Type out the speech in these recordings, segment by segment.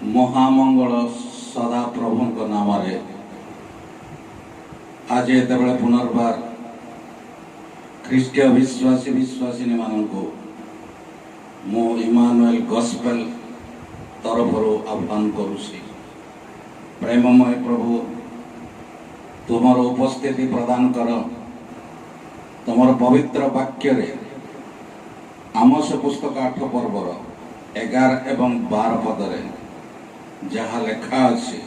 महामंगल सदा प्रभु नाम आज ये पुनर्बार ख्रीष्टीय विश्वासी विश्वासिनी मानक मो इमानुएल गॉस्पेल तरफ आह्वान करुछि। प्रेममय प्रभु तुमर उपस्थिति प्रदान कर। तुमर पवित्र वाक्य रे आमोस पुस्तक 8 पर्वर 11 एवं 12 पदरे जहाँ लेखा अछि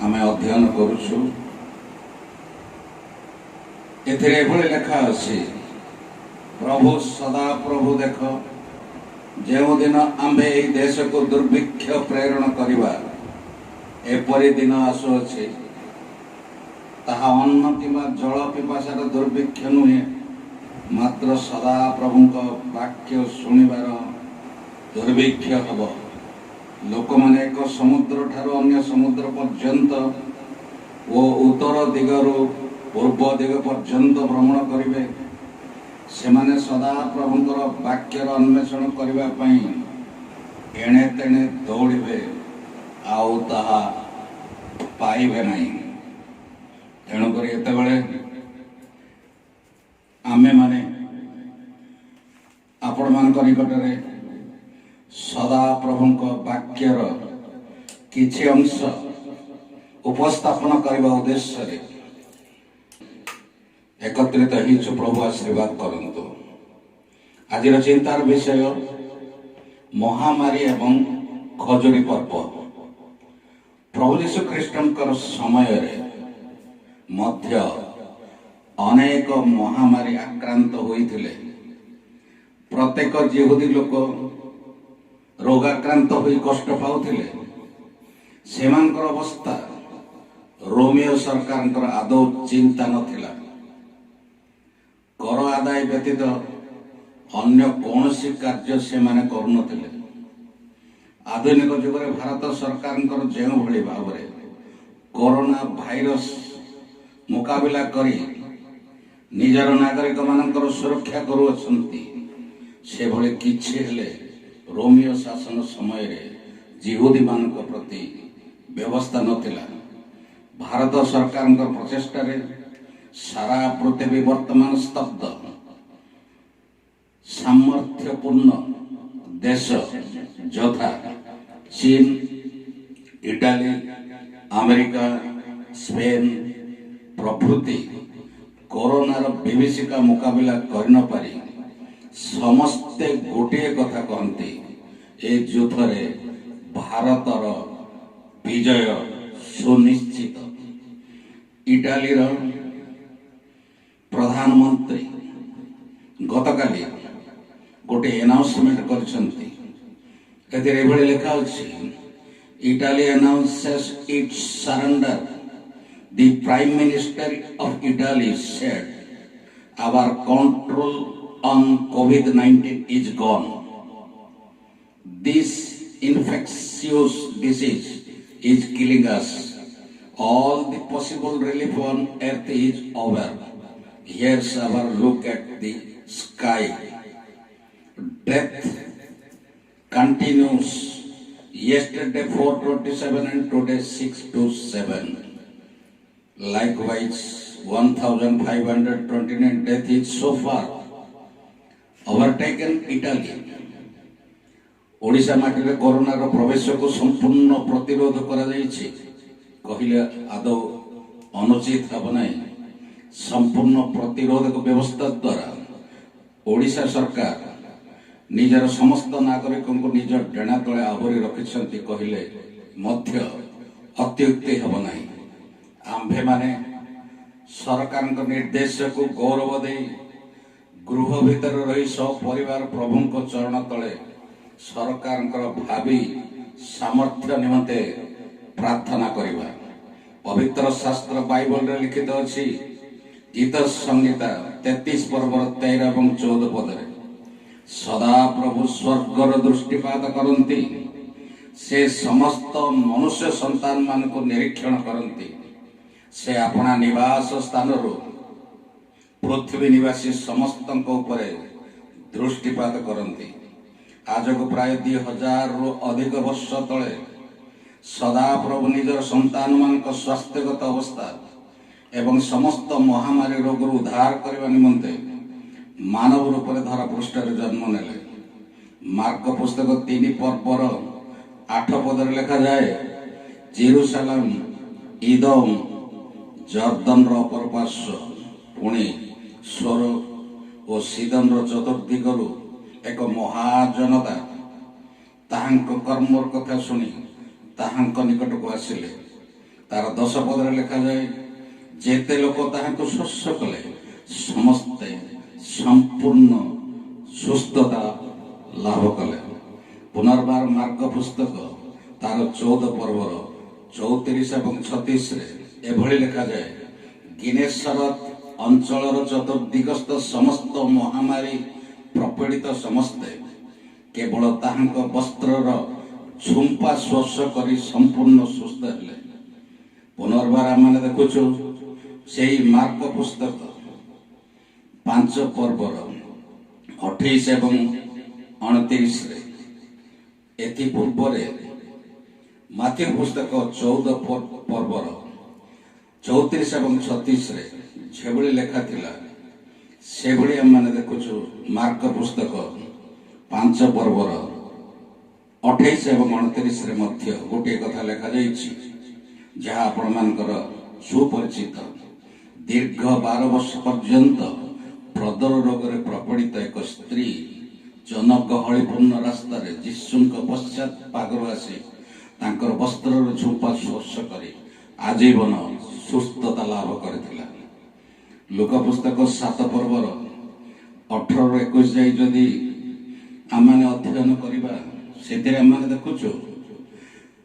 आमे अध्ययन करुछु। एथिरे एभଳି लेखा अछि, प्रभु सदा प्रभु देख जो दिन आम्भे एई देश को दुर्भिक्ष प्रेरण करिबा एपरि दिन आसुअछि, ताहा अन्न किंबा जल पिपासार दुर्भिक्ष नुहे, मात्र सदा प्रभुଙ୍କ वाक्य शुणिबार दुर्भिक्ष हब। लोक माने एक समुद्र ठारू अन्य समुद्र पर्यंत ओ उत्तर दिगरु पूर्व दिग पर्यंत भ्रमण करिवे। सेमाने सदा प्रभुଙ୍କର वाक्यर अन्वेषण करिबा पई एणे तेणे दौड़िबे, आउ ताहा पाइबे नहीं। तेणुकरी एतेबेले आमे माने आपण मानक निकटरे सदा प्रभुଙ୍କ वाक्यर किछि अंश उपस्थापन करबा उद्देश्य रे एकत्रित ही प्रभु आशीर्वाद करंतु। आज चिंतार विषय महामारी एवं खजुरी पर्व। प्रभु यीशु ख्रीष्टंकर समय रे मध्य अनेक महामारी आक्रांत होइथिले। प्रत्येक यहूदी लोक रोगाक्रांत होई कष्ट पाउथिले। सेमानकर अवस्था रोमियो सरकारंकर आदौ चिंता नथिला। कर आदाय व्यतीत अन्य कौनसी कार्य से माने करुनथिले। आधुनिक जुग रे भारत सरकारंकर जेउ भली भावरे कोरोना भाइरस मुकाबिला करी निजर नागरिक मानकर सुरक्षा करुअछंती, से भली किछि हेले रोमियो शासन समय रे यहूदी मानक प्रति व्यवस्था नथिला। भारत सरकारंकर प्रचेष्टा रे सारा पृथ्वी वर्तमान स्तब्ध। सामर्थ्यपूर्ण देश यथा चीन, इटाली, अमेरिका, स्पेन प्रभृति कोरोनार विभीषिका मुकाबिला कर न पारी समस्ते गोटे कथा कहती, ए युद्ध रे भारतर विजय सुनिश्चित। इटाली प्रधानमंत्री गतकाली गोटे अनाउंसमेंट करछंती। एथिरे एभଳି लेखा अछि, Italy announces its surrender. The Prime Minister of Italy said, our control on COVID-19 is gone. This infectious disease is killing us. All the possible relief on earth is over. Here's our look at the sky. Death continues. Yesterday 427 and today 627. Likewise 1529 death is so far overtaken Italy. Odisha माटी corona प्रवेश को संपूर्ण प्रतिरोध करा जायछि कहिले आदौ अनुचित hub नाही। संपूर्ण प्रतिरोधक व्यवस्था द्वारा ओडिशा सरकार निजर समस्त नागरिक को निज डेणा तले आवरी रखिछंती कहिले मध्य अत्युक्ति हब नाही। आम्भे माने सरकार निर्देश को गौरव दे गृह भीतर रही सब परिवार प्रभुଙ୍କ चरण तले सरकार भावी सामर्थ्य निमंते प्रार्थना करिबा। पवित्र शास्त्र बाइबल रे लिखित अछि, गीत संहिता 33 पर्वर 13 एवं 14 पदरे सदा प्रभु स्वर्गर दृष्टिपात करंती, से समस्त मनुष्य संतान मान को निरीक्षण करंती। से अपना निवास स्थान पृथ्वी निवासी समस्त दृष्टिपात करंती। आज को प्राय 2000 रु अधिक वर्ष तले ସଦାପ୍ରଭୁ ନିଜର ସନ୍ତାନମାନଙ୍କ ସ୍ୱାସ୍ଥ୍ୟଗତ ଅବସ୍ଥା ଏବଂ ସମସ୍ତ ମହାମାରୀ ରୋଗରୁ ଉଦ୍ଧାର କରିବା ନିମନ୍ତେ ମାନବ ରୂପରେ ଧରା ପୃଷ୍ଠରେ ଜନ୍ମ ନେଲେ। ମାର୍କ ପୁସ୍ତକ 3 ପର୍ବର 8 ପଦରେ ଲେଖାଯାଏ, ଜେରୁସାଲେମ, ଇଦମ, ଜର୍ଦ୍ଦନର ଅପର ପାର୍ଶ୍ୱ, ପୁଣି ସ୍ୱର ଓ ସିଦନର ଚତୁର୍ଦିଗରୁ ଏକ ମହାଜନତା ତାହାଙ୍କ କର୍ମର କଥା ଶୁଣି ତାହାଙ୍କ ନିକଟକୁ ଆସିଲେ। ତାର 10 ପଦରେ ଲେଖାଯାଏ, ଯେତେ ଲୋକ ତାହାଙ୍କୁ ସ୍ପର୍ଶ କଲେ ସମସ୍ତେ ସମ୍ପୂର୍ଣ୍ଣ ସୁସ୍ଥତା ଲାଭ କଲେ। ପୁନର୍ବାର ମାର୍କ ପୁସ୍ତକ ତାର 14 ପର୍ବର 34 ଏବଂ 36ରେ ଏଭଳି ଲେଖାଯାଏ, ଗିନେସରତ ଅଞ୍ଚଳର ଚତୁର୍ଦିଗସ୍ଥ ସମସ୍ତ ମହାମାରୀ ପ୍ରପୀଡ଼ିତ ସମସ୍ତେ କେବଳ ତାହାଙ୍କ ବସ୍ତ୍ରର ଝୁମ୍ପା ସ୍ପର୍ଶ କରି ସମ୍ପୂର୍ଣ୍ଣ ସୁସ୍ଥ ହେଲେ। ପୁନର୍ବାର ଆମେ ଦେଖୁଛୁ ସେହି ମାର୍କ ପୁସ୍ତକ 5 ପର୍ବର 28 ଏବଂ 29ରେ। ଏଥିପୂର୍ବରେ ମାଥ୍ୟୁ ପୁସ୍ତକ 14 ପର୍ବର 34 ଏବଂ 36ରେ ଯେଭଳି ଲେଖା ଥିଲା ସେଭଳି ଆମେ ଦେଖୁଛୁ ମାର୍କ ପୁସ୍ତକ 5 ପର୍ବର 28 ଏବଂ 29ରେ ମଧ୍ୟ ଗୋଟିଏ କଥା ଲେଖାଯାଇଛି, ଯାହା ଆପଣମାନଙ୍କର ସୁପରିଚିତ। ଦୀର୍ଘ 12 ବର୍ଷ ପର୍ଯ୍ୟନ୍ତ ପ୍ରଦର ରୋଗରେ ପ୍ରପୀଡ଼ିତ ଏକ ସ୍ତ୍ରୀ ଜନଗହଳିପୂର୍ଣ୍ଣ ରାସ୍ତାରେ ଯୀଶୁଙ୍କ ପଶ୍ଚାତ ପାଗରୁ ଆସି ତାଙ୍କର ବସ୍ତ୍ରର ଝୁମ୍ପା ସ୍ପର୍ଶ କରି ଆଜୀବନ ସୁସ୍ଥତା ଲାଭ କରିଥିଲା। ଲୁକ ପୁସ୍ତକ 7 ପର୍ବର 18-21 ଯାଇ ଯଦି ଆମେ ଅଧ୍ୟୟନ କରିବା, ସେଥିରେ ଆମେ ଦେଖୁଛୁ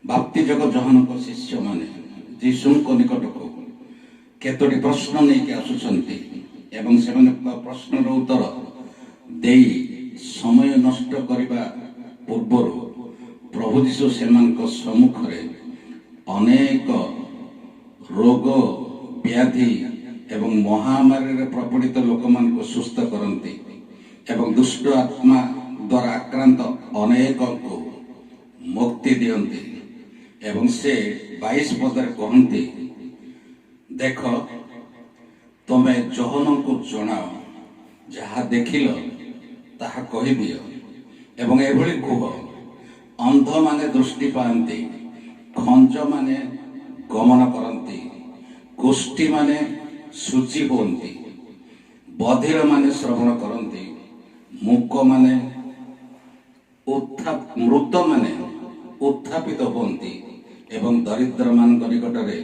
ବାପ୍ତିଜକ ଯୋହାନଙ୍କ ଶିଷ୍ୟମାନେ ଯୀଶୁଙ୍କ ନିକଟକୁ କେତୋଟି ପ୍ରଶ୍ନ ନେଇକି ଆସୁଛନ୍ତି ଏବଂ ସେମାନେ ପ୍ରଶ୍ନର ଉତ୍ତର ଦେଇ ସମୟ ନଷ୍ଟ କରିବା ପୂର୍ବରୁ ପ୍ରଭୁ ଯୀଶୁ ସେମାନଙ୍କ ସମ୍ମୁଖରେ ଅନେକ ରୋଗ ବ୍ୟାଧି ଏବଂ ମହାମାରୀରେ ପ୍ରପୀଡ଼ିତ ଲୋକମାନଙ୍କୁ ସୁସ୍ଥ କରନ୍ତି ଏବଂ ଦୁଷ୍ଟ ଆତ୍ମା ଦ୍ୱାରା ଆକ୍ରାନ୍ତ ଅନେକଙ୍କୁ ମୁକ୍ତି ଦିଅନ୍ତି। ଏବଂ ସେ 22 ପଦରେ କହନ୍ତି, ଦେଖ ତମେ ଯୋହନଙ୍କୁ ଜଣାଅ, ଯାହା ଦେଖିଲ ତାହା କହିଦିଅ ଏବଂ ଏଭଳି କୁହ, ଅନ୍ଧମାନେ ଦୃଷ୍ଟି ପାଆନ୍ତି, ଖଞ୍ଜମାନେ ଗମନ କରନ୍ତି, କୁଷ୍ଠୀମାନେ ଶୁଚି ହୁଅନ୍ତି, ବଧିରମାନେ ଶ୍ରବଣ କରନ୍ତି, ମୂକମାନେ ମୃତମାନେ ଉତ୍ଥାପିତ ହୁଅନ୍ତି ଏବଂ ଦରିଦ୍ରମାନଙ୍କ ନିକଟରେ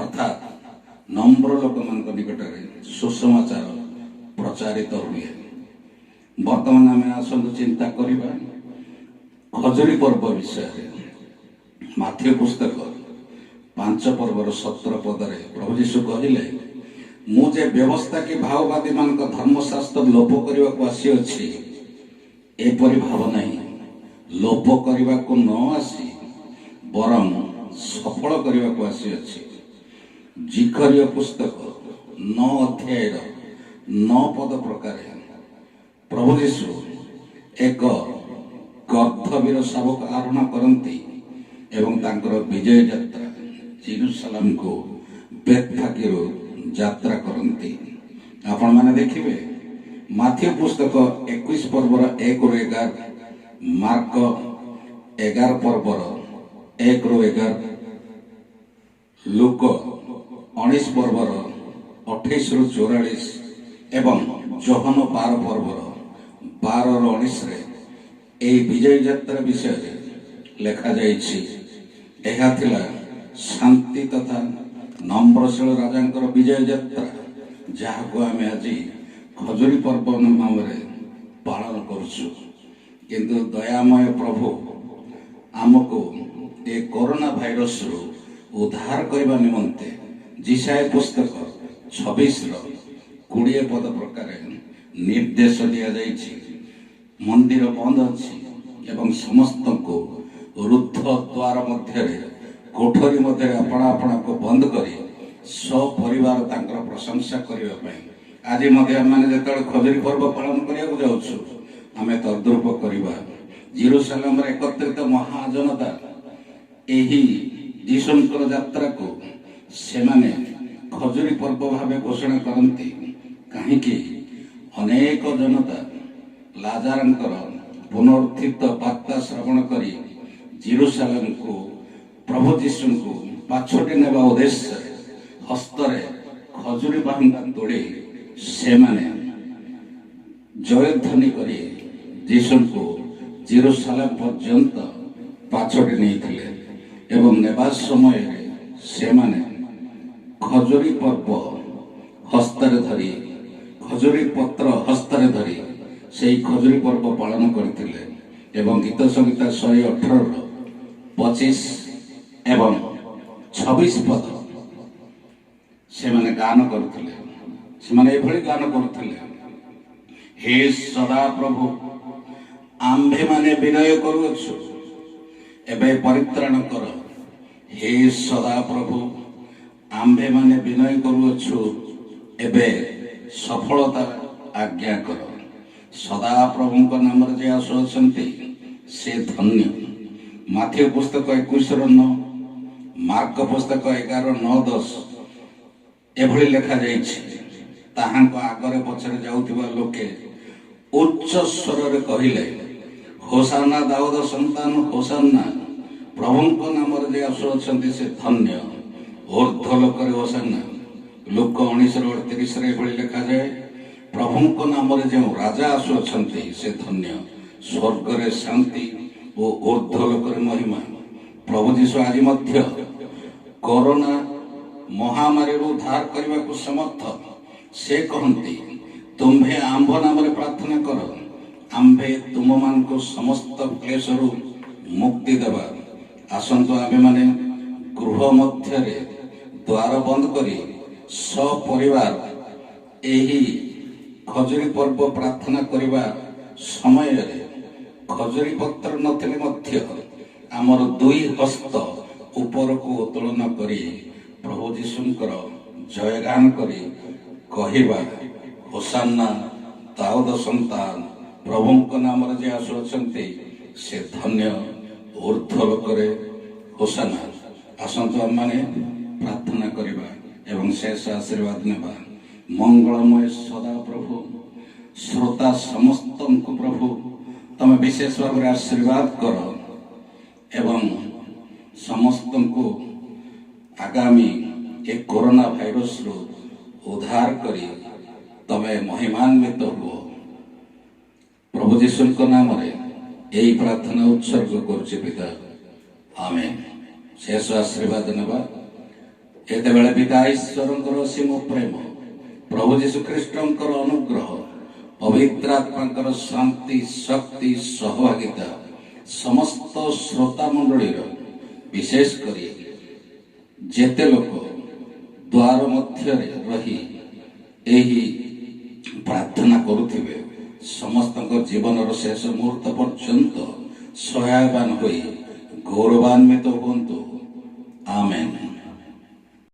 ଅର୍ଥାତ୍ ନମ୍ର ଲୋକମାନଙ୍କ ନିକଟରେ ସୁସମାଚାର ପ୍ରଚାରିତ ହୁଏ। ବର୍ତ୍ତମାନ ଆମେ ଆସନ୍ତୁ ଚିନ୍ତା କରିବା ଖଜୁରୀ ପର୍ବ ବିଷୟରେ। ମାଥ୍ୟୁ ପୁସ୍ତକ 5 ପର୍ବର 17 ପଦରେ ପ୍ରଭୁ ଯୀଶୁ କହିଲେ, ମୁଁ ଯେ ବ୍ୟବସ୍ଥା କି ଭାଓବାଦୀ ମାନଙ୍କ ଧର୍ମଶାସ୍ତ୍ର ଲୋପ କରିବାକୁ ଆସିଅଛି, ଏପରି ଭାବ ନାହିଁ। ଲୋପ କରିବାକୁ ନ ଆସି ବରଂ ସଫଳ କରିବାକୁ ଆସିଅଛି। ଜିକରିୟ ପୁସ୍ତକ 9 ଅଧ୍ୟାୟର 9 ପଦ ପ୍ରକାରେ ପ୍ରଭୁ ଯୀଶୁ ଏକ ଗର୍ଦ୍ଧବୀର ଶାବକ ଆରୋହଣ କରନ୍ତି ଏବଂ ତାଙ୍କର ବିଜୟ ଯାତ୍ରା ଜେରୁସାଲେମକୁ ବେତ୍‌ଫାଗେରୁ ଯାତ୍ରା କରନ୍ତି। ଆପଣମାନେ ଦେଖିବେ ମାଥ୍ୟୁ ପୁସ୍ତକ 21 ପର୍ବର 1-11, ମାର୍କ 11 ପର୍ବର 1-11, ଲୁକ 19 ପର୍ବର 28-44 ଏବଂ ଯୋହନ 12 ପର୍ବର 12-19ରେ ଏହି ବିଜୟ ଯାତ୍ରା ବିଷୟରେ ଲେଖାଯାଇଛି। ଏହା ଥିଲା ଶାନ୍ତି ତଥା ନମ୍ରଶୀଳ ରାଜାଙ୍କର ବିଜୟ ଯାତ୍ରା, ଯାହାକୁ ଆମେ ଆଜି ଖଜୁରୀ ପର୍ବ ନାମରେ ପାଳନ କରୁଛୁ। କିନ୍ତୁ ଦୟାମୟ ପ୍ରଭୁ ଆମକୁ ଏ କରୋନା ଭାଇରସରୁ ଉଦ୍ଧାର କରିବା ନିମନ୍ତେ ଯିଶାୟା ପୁସ୍ତକ 26-20 ପଦ ପ୍ରକାରେ ନିର୍ଦ୍ଦେଶ ଦିଆଯାଇଛି। ମନ୍ଦିର ବନ୍ଦ ଅଛି ଏବଂ ସମସ୍ତଙ୍କୁ ରୁଦ୍ଧ ଦ୍ୱାର ମଧ୍ୟରେ କୋଠରୀ ମଧ୍ୟରେ ଆପଣା ଆପଣାକୁ ବନ୍ଦ କରି ସପରିବାର ତାଙ୍କର ପ୍ରଶଂସା କରିବା ପାଇଁ ଆଜି ମଧ୍ୟ ଆମେ ଯେତେବେଳେ ଖଜୁରୀ ପର୍ବ ପାଳନ କରିବାକୁ ଯାଉଛୁ, ଆମେ ତଦ୍ରୂପ କରିବା। ଜେରୁସାଲେମରେ ଏକତ୍ରିତ ମହାଜନତା ଏହି ଯୀଶୁଙ୍କର ଯାତ୍ରାକୁ ସେମାନେ ଖଜୁରୀ ପର୍ବ ଭାବେ ଘୋଷଣା କରନ୍ତି। କାହିଁକି? ଅନେକ ଜନତା ଲାଜାରଙ୍କର ପୁନରୁତ୍ଥିତ ବାର୍ତ୍ତା ଶ୍ରବଣ କରି ଜେରୁସାଲେମକୁ ପ୍ରଭୁ ଯୀଶୁଙ୍କୁ ପାଛୋଟି ନେବା ଉଦ୍ଦେଶ୍ୟରେ ହସ୍ତରେ ଖଜୁରୀ ବାହୁଙ୍ଗା ତୋଳି ସେମାନେ ଜୟଧ୍ୱନି କରି ଯୀଶୁଙ୍କୁ ଜେରୁସାଲେମ ପର୍ଯ୍ୟନ୍ତ ପାଛୋଟି ନେଇଥିଲେ ଏବଂ ନେବା ସମୟରେ ସେମାନେ ଖଜୁରୀ ପର୍ବ ହସ୍ତରେ ଧରି ଖଜୁରୀ ପତ୍ର ହସ୍ତରେ ଧରି ସେହି ଖଜୁରୀ ପର୍ବ ପାଳନ କରିଥିଲେ ଏବଂ ଗୀତ ସଂହିତା 118 25 ଏବଂ 26 ପଦ ସେମାନେ ଗାନ କରୁଥିଲେ। ସେମାନେ ଏଭଳି ଗାନ କରୁଥିଲେ, ହେ ସଦା ପ୍ରଭୁ, ଆମ୍ଭେମାନେ ବିନୟ କରୁଅଛୁ, ଏବେ ପରିତ୍ରାଣ କର। ହେ ସଦା ପ୍ରଭୁ, ଆମ୍ଭେମାନେ ବିନୟ କରୁଅଛୁ, ଏବେ ସଫଳତା ଆଜ୍ଞା କର। ସଦା ପ୍ରଭୁଙ୍କ ନାମରେ ଯେ ଆସୁଅଛନ୍ତି ସେ ଧନ୍ୟ। ମାଥିଉ ପୁସ୍ତକ 21:9, ମାର୍କ ପୁସ୍ତକ 11:9-10 ଏଭଳି ଲେଖାଯାଇଛି, ତାହାଙ୍କ ଆଗରେ ପଛରେ ଯାଉଥିବା ଲୋକେ ଉଚ୍ଚ ସ୍ୱରରେ କହିଲେ, ହୋସାନା ଦାଉଦ ସନ୍ତାନ, ହୋସାନା, ପ୍ରଭୁଙ୍କ ନାମରେ ଯେ ଆସୁଅଛନ୍ତି ସେ ଧନ୍ୟ। ଊର୍ଦ୍ଧ୍ୱ ଲୋକରେ ହୋସାନା। ଲୋକ 19:38 ଏଭଳି ଲେଖାଯାଏ, ପ୍ରଭୁଙ୍କ ନାମରେ ଯେଉଁ ରାଜା ଆସୁଅଛନ୍ତି ସେ ଧନ୍ୟ। ସ୍ୱର୍ଗରେ ଶାନ୍ତି ଓ ଊର୍ଦ୍ଧ୍ୱ ଲୋକରେ ମହିମା। ପ୍ରଭୁ ଯୀଶୁ ଆଜି ମଧ୍ୟ କରୋନା ମହାମାରୀରୁ ଉଦ୍ଧାର କରିବାକୁ ସମର୍ଥ। ସେ କହନ୍ତି, ତୁମ୍ଭେ ଆମ୍ଭ ନାମରେ ପ୍ରାର୍ଥନା କର, ଆମ୍ଭେ ତୁମମାନଙ୍କୁ ସମସ୍ତ କ୍ଲେଶରୁ ମୁକ୍ତି ଦେବା। ଆସନ୍ତୁ ଆମ୍ଭେମାନେ ଗୃହ ମଧ୍ୟରେ ଦ୍ୱାର ବନ୍ଦ କରି ସପରିବାର ଏହି ଖଜୁରୀ ପର୍ବ ପ୍ରାର୍ଥନା କରିବା ସମୟରେ ଖଜୁରୀ ପତ୍ର ନଥିଲେ ମଧ୍ୟ ଆମର ଦୁଇ ହସ୍ତ ଉପରକୁ ଉତ୍ତୋଳନ କରି ପ୍ରଭୁ ଯୀଶୁଙ୍କର ଜୟଗାନ କରି କହିବା, ହୋସାନା ଦାଉଦ ସନ୍ତାନ, ପ୍ରଭୁଙ୍କ ନାମରେ ଯେ ଆସୁଅଛନ୍ତି ସେ ଧନ୍ୟ। ଊର୍ଦ୍ଧ୍ୱ ଲୋକରେ ହୋସାନା। ଆସନ୍ତୁ ଆମମାନେ ପ୍ରାର୍ଥନା କରିବା ଏବଂ ଶେଷ ଆଶୀର୍ବାଦ ନେବା। ମଙ୍ଗଳମୟ ସଦା ପ୍ରଭୁ, ଶ୍ରୋତା ସମସ୍ତଙ୍କୁ ପ୍ରଭୁ ତମେ ବିଶେଷ ଭାବରେ ଆଶୀର୍ବାଦ କର ଏବଂ ସମସ୍ତଙ୍କୁ ଆଗାମୀ ଏ କରୋନା ଭାଇରସରୁ ଉଦ୍ଧାର କରି ତମେ ମହିମାନ୍ୱିତ ହୁଅ। ପ୍ରଭୁ ଯୀଶୁଙ୍କ ନାମରେ ଏହି ପ୍ରାର୍ଥନା ଉତ୍ସର୍ଗ କରୁଛି ପିତା, ଆମେନ୍। ଶେଷ ଆଶୀର୍ବାଦ ନେବା। ଏତେବେଳେ ପିତା ଈଶ୍ୱରଙ୍କର ଅସୀମ ପ୍ରେମ, ପ୍ରଭୁ ଯୀଶୁ ଖ୍ରୀଷ୍ଟଙ୍କର ଅନୁଗ୍ରହ, ପବିତ୍ର ଆତ୍ମାଙ୍କର ଶାନ୍ତି, ଶକ୍ତି, ସହଭାଗିତା ସମସ୍ତ ଶ୍ରୋତା ମଣ୍ଡଳୀର, ବିଶେଷ କରି ଯେତେ ଲୋକ ଦ୍ୱାର ମଧ୍ୟରେ ରହି ଏହି ପ୍ରାର୍ଥନା କରୁଥିବେ ସମସ୍ତଙ୍କ ଜୀବନର ଶେଷ ମୁହୂର୍ତ୍ତ ପର୍ଯ୍ୟନ୍ତ ସହାୟବାନ ହୋଇ ଗୌରବାନ୍ୱିତ ହୁଅନ୍ତୁ।